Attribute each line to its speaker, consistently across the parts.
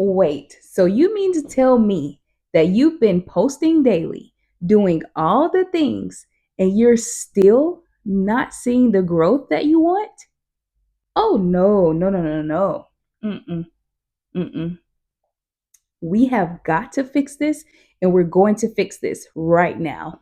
Speaker 1: Wait, so you mean to tell me that you've been posting daily, doing all the things, and you're still not seeing the growth that you want? Oh, no, no, no, no, no. Mm-mm, mm-mm. We have got to fix this, and we're going to fix this right now.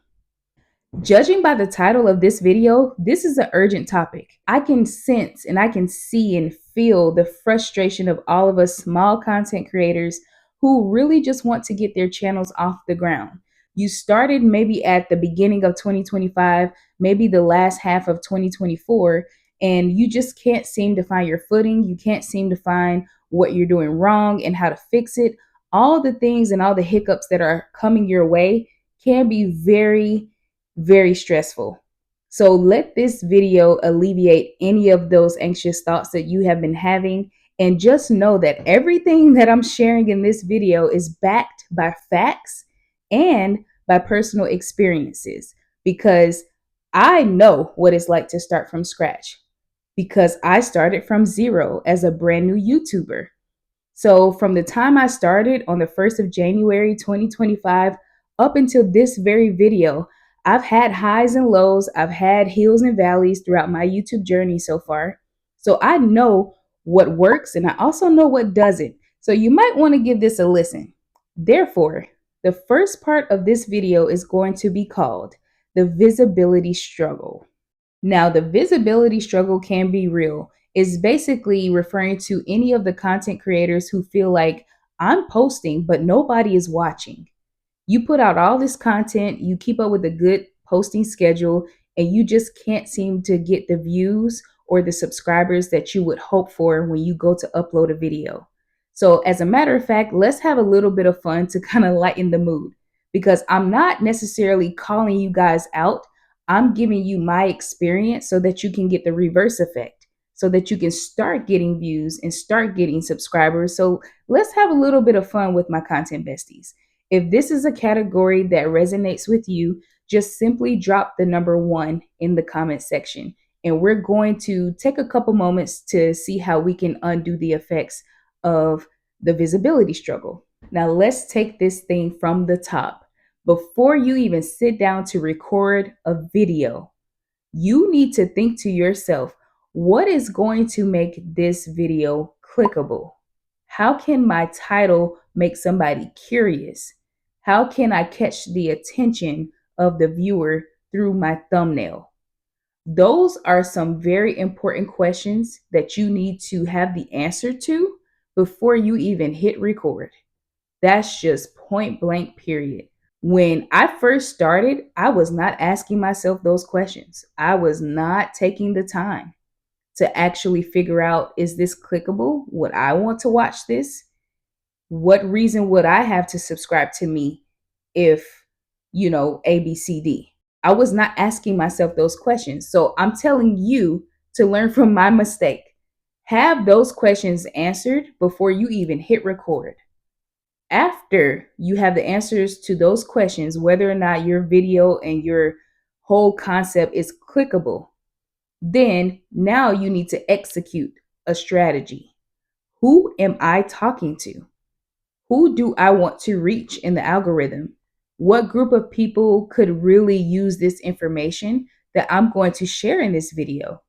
Speaker 1: Judging by the title of this video, this is an urgent topic. I can sense and I can see and feel the frustration of all of us small content creators who really just want to get their channels off the ground. You started maybe at the beginning of 2025, maybe the last half of 2024, and you just can't seem to find your footing. You can't seem to find what you're doing wrong and how to fix it. All the things and all the hiccups that are coming your way can be very stressful. So let this video alleviate any of those anxious thoughts that you have been having. And just know that everything that I'm sharing in this video is backed by facts and by personal experiences because I know what it's like to start from scratch because I started from zero as a brand new YouTuber. So, from the time I started on the 1st of January 2025 up until this very video, I've had highs and lows. I've had hills and valleys throughout my YouTube journey so far. So, I know what works and I also know what doesn't. So, you might want to give this a listen. Therefore, the first part of this video is going to be called the visibility struggle. Now, the visibility struggle can be real. It's basically referring to any of the content creators who feel like I'm posting, but nobody is watching. You put out all this content, you keep up with a good posting schedule, and you just can't seem to get the views or the subscribers that you would hope for when you go to upload a video. So, as a matter of fact, let's have a little bit of fun to kind of lighten the mood because I'm not necessarily calling you guys out. I'm giving you my experience so that you can get the reverse effect, so that you can start getting views and start getting subscribers. So, let's have a little bit of fun with my content besties. If this is a category that resonates with you, just simply drop the number 1 in the comment section. And we're going to take a couple moments to see how we can undo the effects of the visibility struggle. Now, let's take this thing from the top. Before you even sit down to record a video, you need to think to yourself, what is going to make this video clickable? How can my title make somebody curious? How can I catch the attention of the viewer through my thumbnail? Those are some very important questions that you need to have the answer to before you even hit record. That's just point blank, period. When I first started, I was not asking myself those questions. I was not taking the time to actually figure out, is this clickable? Would I want to watch this? What reason would I have to subscribe to me if, ABCD? I was not asking myself those questions. So I'm telling you to learn from my mistake. Have those questions answered before you even hit record. After you have the answers to those questions, whether or not your video and your whole concept is clickable, then now you need to execute a strategy. Who am I talking to? Who do I want to reach in the algorithm? What group of people could really use this information that I'm going to share in this video?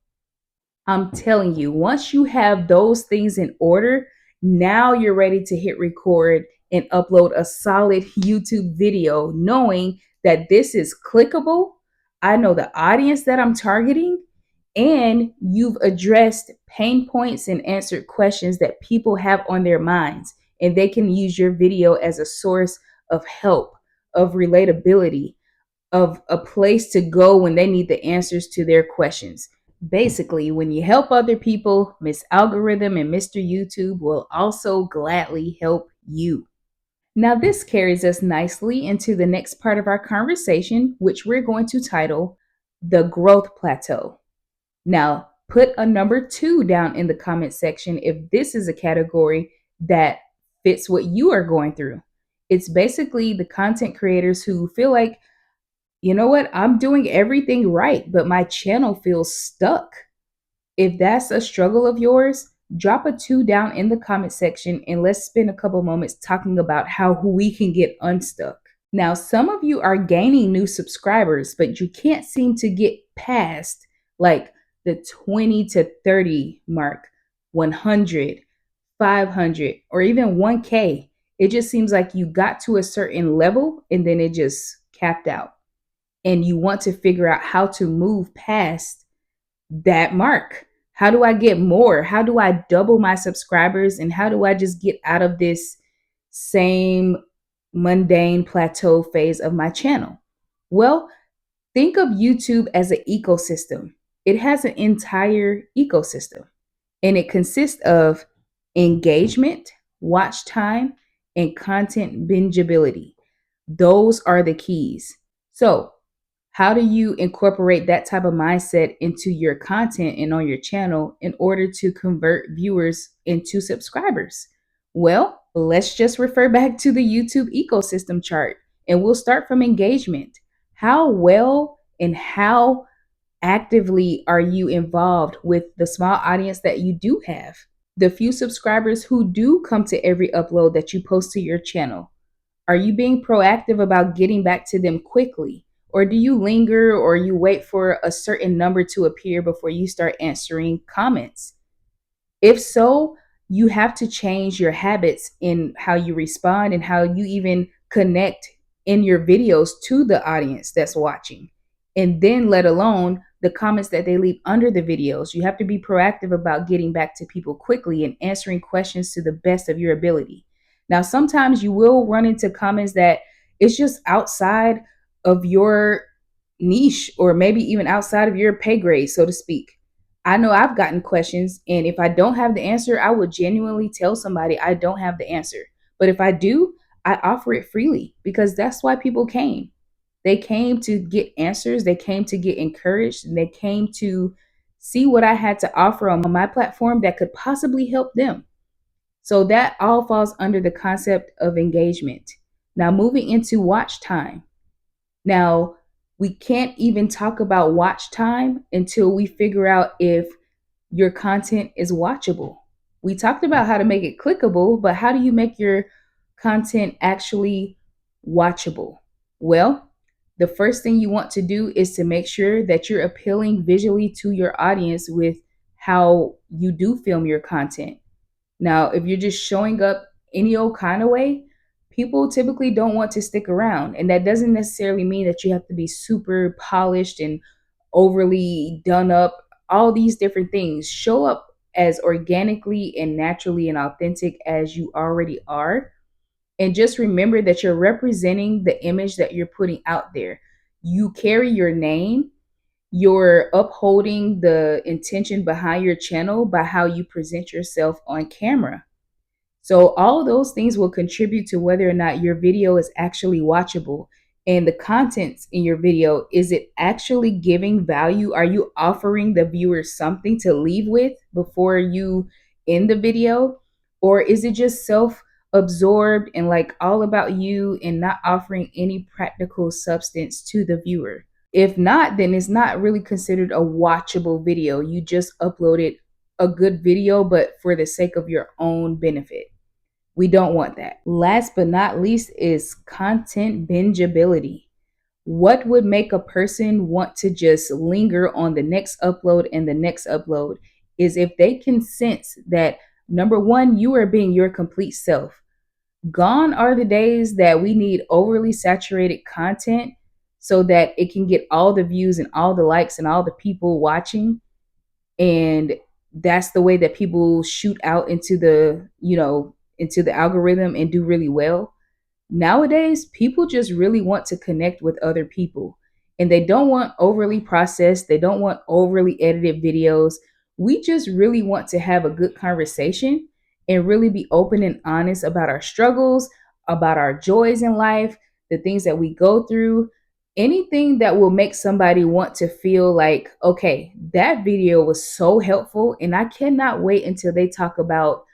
Speaker 1: I'm telling you, once you have those things in order, now you're ready to hit record and upload a solid YouTube video, knowing that this is clickable. I know the audience that I'm targeting, and you've addressed pain points and answered questions that people have on their minds, and they can use your video as a source of help, of relatability, of a place to go when they need the answers to their questions. Basically, when you help other people, Miss Algorithm and Mr. YouTube will also gladly help you. Now, this carries us nicely into the next part of our conversation, which we're going to title The Growth Plateau. Now, put a number 2 down in the comment section if this is a category that fits what you are going through. It's basically the content creators who feel like, you know what, I'm doing everything right, but my channel feels stuck. If that's a struggle of yours, drop a 2 down in the comment section and let's spend a couple moments talking about how we can get unstuck. Now, some of you are gaining new subscribers, but you can't seem to get past like the 20 to 30 mark, 100, 500, or even 1K. It just seems like you got to a certain level and then it just capped out. And you want to figure out how to move past that mark. How do I get more? How do I double my subscribers? And how do I just get out of this same mundane plateau phase of my channel? Well, think of YouTube as an ecosystem. It has an entire ecosystem and it consists of engagement, watch time, and content bingeability. Those are the keys. So, how do you incorporate that type of mindset into your content and on your channel in order to convert viewers into subscribers? Well, let's just refer back to the YouTube ecosystem chart and we'll start from engagement. How well and how actively are you involved with the small audience that you do have? The few subscribers who do come to every upload that you post to your channel, are you being proactive about getting back to them quickly? Or do you linger or you wait for a certain number to appear before you start answering comments? If so, you have to change your habits in how you respond and how you even connect in your videos to the audience that's watching. And then, let alone the comments that they leave under the videos. You have to be proactive about getting back to people quickly and answering questions to the best of your ability. Now, sometimes you will run into comments that it's just outside of your niche or maybe even outside of your pay grade, so to speak. I know I've gotten questions, and if I don't have the answer, I will genuinely tell somebody I don't have the answer. But if I do, I offer it freely because that's why people came. They came to get answers, they came to get encouraged, and they came to see what I had to offer on my platform that could possibly help them. So that all falls under the concept of engagement. Now, moving into watch time. Now, we can't even talk about watch time until we figure out if your content is watchable. We talked about how to make it clickable, but how do you make your content actually watchable? Well, the first thing you want to do is to make sure that you're appealing visually to your audience with how you do film your content. Now, if you're just showing up any old kind of way, people typically don't want to stick around. And that doesn't necessarily mean that you have to be super polished and overly done up, all these different things. Show up as organically and naturally and authentic as you already are. And just remember that you're representing the image that you're putting out there. You carry your name, you're upholding the intention behind your channel by how you present yourself on camera. So all of those things will contribute to whether or not your video is actually watchable. And the contents in your video, is it actually giving value? Are you offering the viewer something to leave with before you end the video? Or is it just self-absorbed and like all about you and not offering any practical substance to the viewer? If not, then it's not really considered a watchable video. You just uploaded a good video, but for the sake of your own benefit. We don't want that. Last but not least is content bingeability. What would make a person want to just linger on the next upload and the next upload is if they can sense that, number one, you are being your complete self. Gone are the days that we need overly saturated content so that it can get all the views and all the likes and all the people watching. And that's the way that people shoot out into the algorithm and do really well. Nowadays, people just really want to connect with other people and they don't want overly processed, they don't want overly edited videos. We just really want to have a good conversation and really be open and honest about our struggles, about our joys in life, the things that we go through, anything that will make somebody want to feel like, okay, that video was so helpful and I cannot wait until they talk about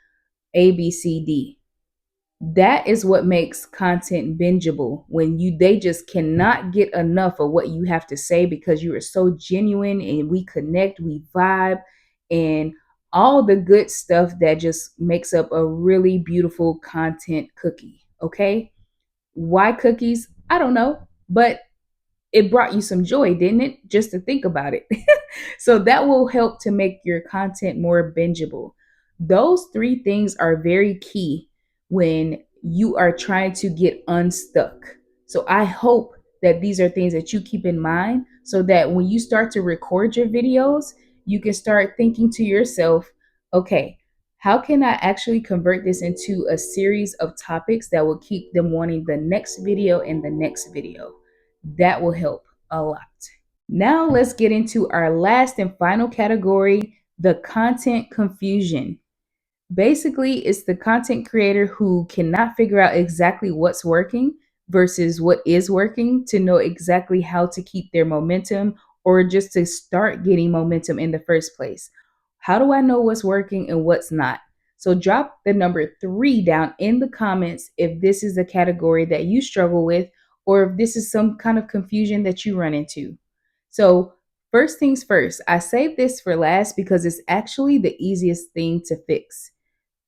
Speaker 1: ABCD. That is what makes content bingeable, when they just cannot get enough of what you have to say because you are so genuine and we connect, we vibe, and all the good stuff that just makes up a really beautiful content cookie. Okay. Why cookies? I don't know, but it brought you some joy, didn't it? Just to think about it. So that will help to make your content more bingeable. Those three things are very key when you are trying to get unstuck. So I hope that these are things that you keep in mind so that when you start to record your videos, you can start thinking to yourself, okay, how can I actually convert this into a series of topics that will keep them wanting the next video and the next video? That will help a lot. Now let's get into our last and final category, the content confusion. Basically, it's the content creator who cannot figure out exactly what's working versus what is working to know exactly how to keep their momentum or just to start getting momentum in the first place. How do I know what's working and what's not? So drop the number 3 down in the comments if this is a category that you struggle with or if this is some kind of confusion that you run into. So, first things first, I saved this for last because it's actually the easiest thing to fix.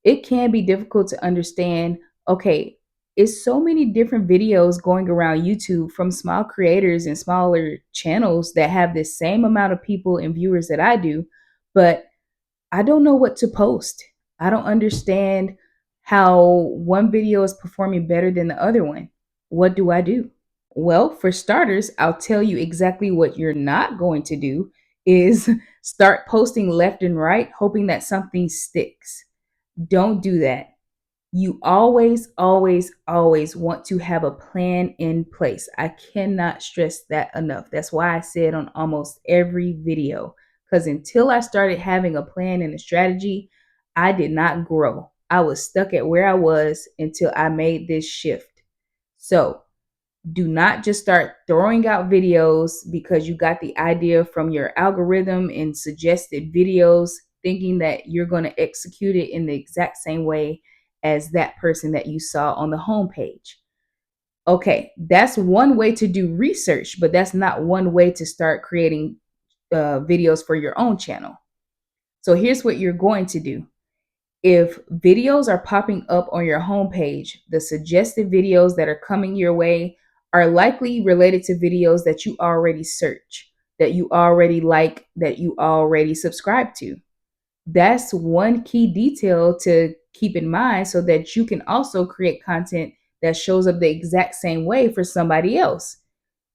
Speaker 1: It can be difficult to understand, okay, it's so many different videos going around YouTube from small creators and smaller channels that have the same amount of people and viewers that I do, but I don't know what to post. I don't understand how one video is performing better than the other one. What do I do? Well, for starters, I'll tell you exactly what you're not going to do is start posting left and right hoping that something sticks. Don't do that. You always, always, always want to have a plan in place. I cannot stress that enough. That's why I said on almost every video, because until I started having a plan and a strategy, I did not grow. I was stuck at where I was until I made this shift. So do not just start throwing out videos because you got the idea from your algorithm and suggested videos, thinking that you're going to execute it in the exact same way as that person that you saw on the homepage. Okay, that's one way to do research, but that's not one way to start creating videos for your own channel. So here's what you're going to do. If videos are popping up on your homepage, the suggested videos that are coming your way are likely related to videos that you already search, that you already like, that you already subscribe to. That's one key detail to keep in mind so that you can also create content that shows up the exact same way for somebody else.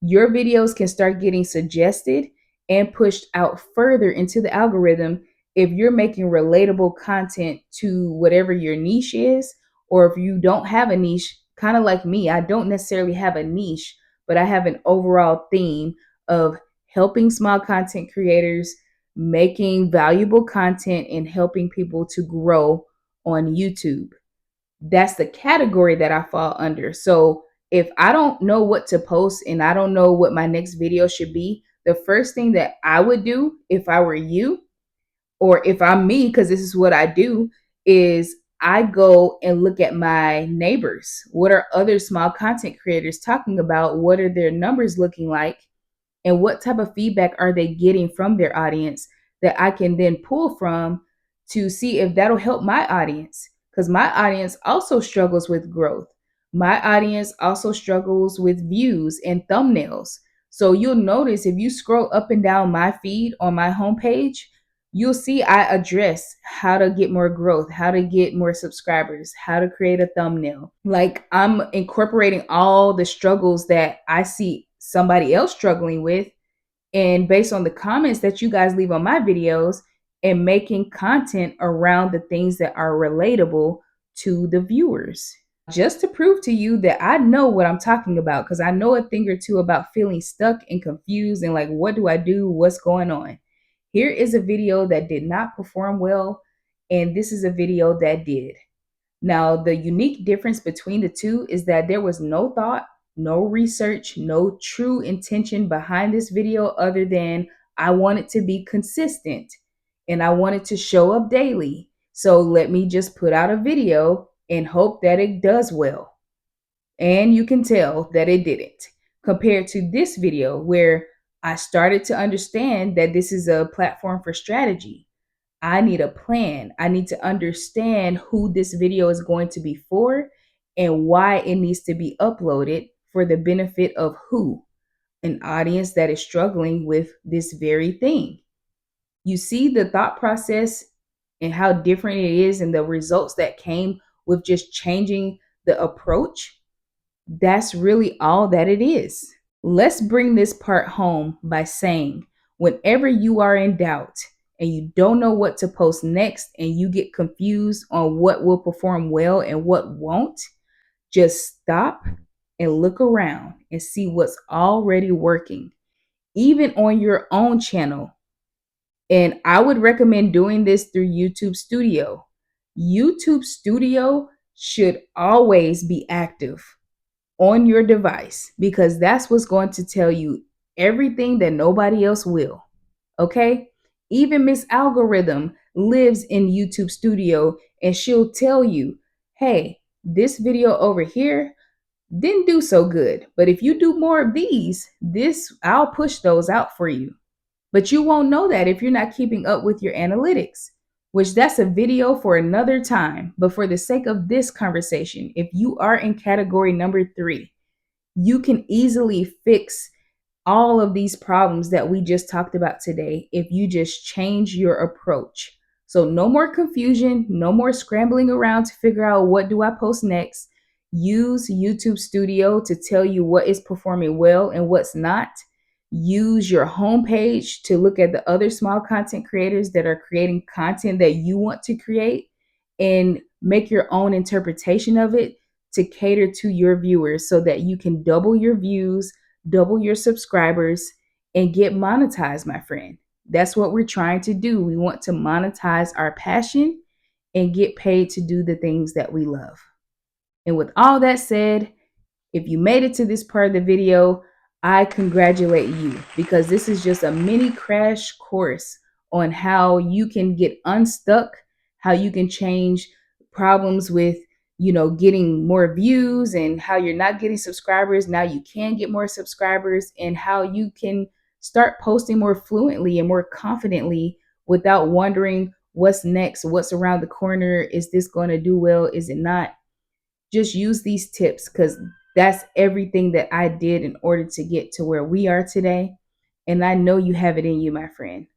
Speaker 1: Your videos can start getting suggested and pushed out further into the algorithm if you're making relatable content to whatever your niche is, or if you don't have a niche, kind of like me. I don't necessarily have a niche, but I have an overall theme of helping small content creators, making valuable content, and helping people to grow on YouTube. That's the category that I fall under. So if I don't know what to post and I don't know what my next video should be, the first thing that I would do if I were you, or if I'm me, because this is what I do, is I go and look at my neighbors. What are other small content creators talking about? What are their numbers looking like? And what type of feedback are they getting from their audience that I can then pull from to see if that'll help my audience? Because my audience also struggles with growth. My audience also struggles with views and thumbnails. So you'll notice if you scroll up and down my feed on my homepage, you'll see I address how to get more growth, how to get more subscribers, how to create a thumbnail. Like I'm incorporating all the struggles that I see somebody else struggling with, and based on the comments that you guys leave on my videos, and making content around the things that are relatable to the viewers. Just to prove to you that I know what I'm talking about, because I know a thing or two about feeling stuck and confused and like, what do I do? What's going on? Here is a video that did not perform well, and this is a video that did. Now, the unique difference between the two is that there was no thought, no research, no true intention behind this video other than I wanted to be consistent and I wanted to show up daily. So let me just put out a video and hope that it does well. And you can tell that it didn't, compared to this video where I started to understand that this is a platform for strategy. I need a plan. I need to understand who this video is going to be for and why it needs to be uploaded for the benefit of who? An audience that is struggling with this very thing. You see the thought process and how different it is and the results that came with just changing the approach. That's really all that it is. Let's bring this part home by saying, whenever you are in doubt and you don't know what to post next and you get confused on what will perform well and what won't, just stop and look around and see what's already working, even on your own channel. And I would recommend doing this through YouTube Studio. YouTube Studio should always be active on your device because that's what's going to tell you everything that nobody else will. Okay? Even Miss Algorithm lives in YouTube Studio and she'll tell you, hey, this video over here didn't do so good. But if you do more of these, I'll push those out for you. But you won't know that if you're not keeping up with your analytics, which that's a video for another time. But for the sake of this conversation, if you are in category number 3, you can easily fix all of these problems that we just talked about today if you just change your approach. So no more confusion, no more scrambling around to figure out what do I post next. Use YouTube Studio to tell you what is performing well and what's not. Use your homepage to look at the other small content creators that are creating content that you want to create and make your own interpretation of it to cater to your viewers so that you can double your views, double your subscribers, and get monetized, my friend. That's what we're trying to do. We want to monetize our passion and get paid to do the things that we love. And with all that said, if you made it to this part of the video, I congratulate you because this is just a mini crash course on how you can get unstuck, how you can change problems with, getting more views and how you're not getting subscribers. Now you can get more subscribers and how you can start posting more fluently and more confidently without wondering what's next, what's around the corner. Is this going to do well? Is it not? Just use these tips because that's everything that I did in order to get to where we are today. And I know you have it in you, my friend.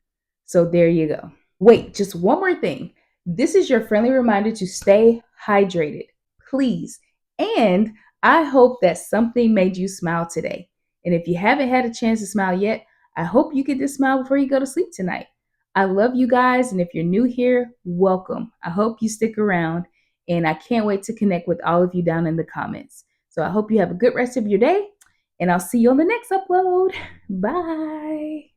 Speaker 1: So there you go. Wait, just one more thing. This is your friendly reminder to stay hydrated, please. And I hope that something made you smile today. And if you haven't had a chance to smile yet, I hope you get this smile before you go to sleep tonight. I love you guys. And if you're new here, welcome. I hope you stick around. And I can't wait to connect with all of you down in the comments. So I hope you have a good rest of your day. And I'll see you on the next upload. Bye.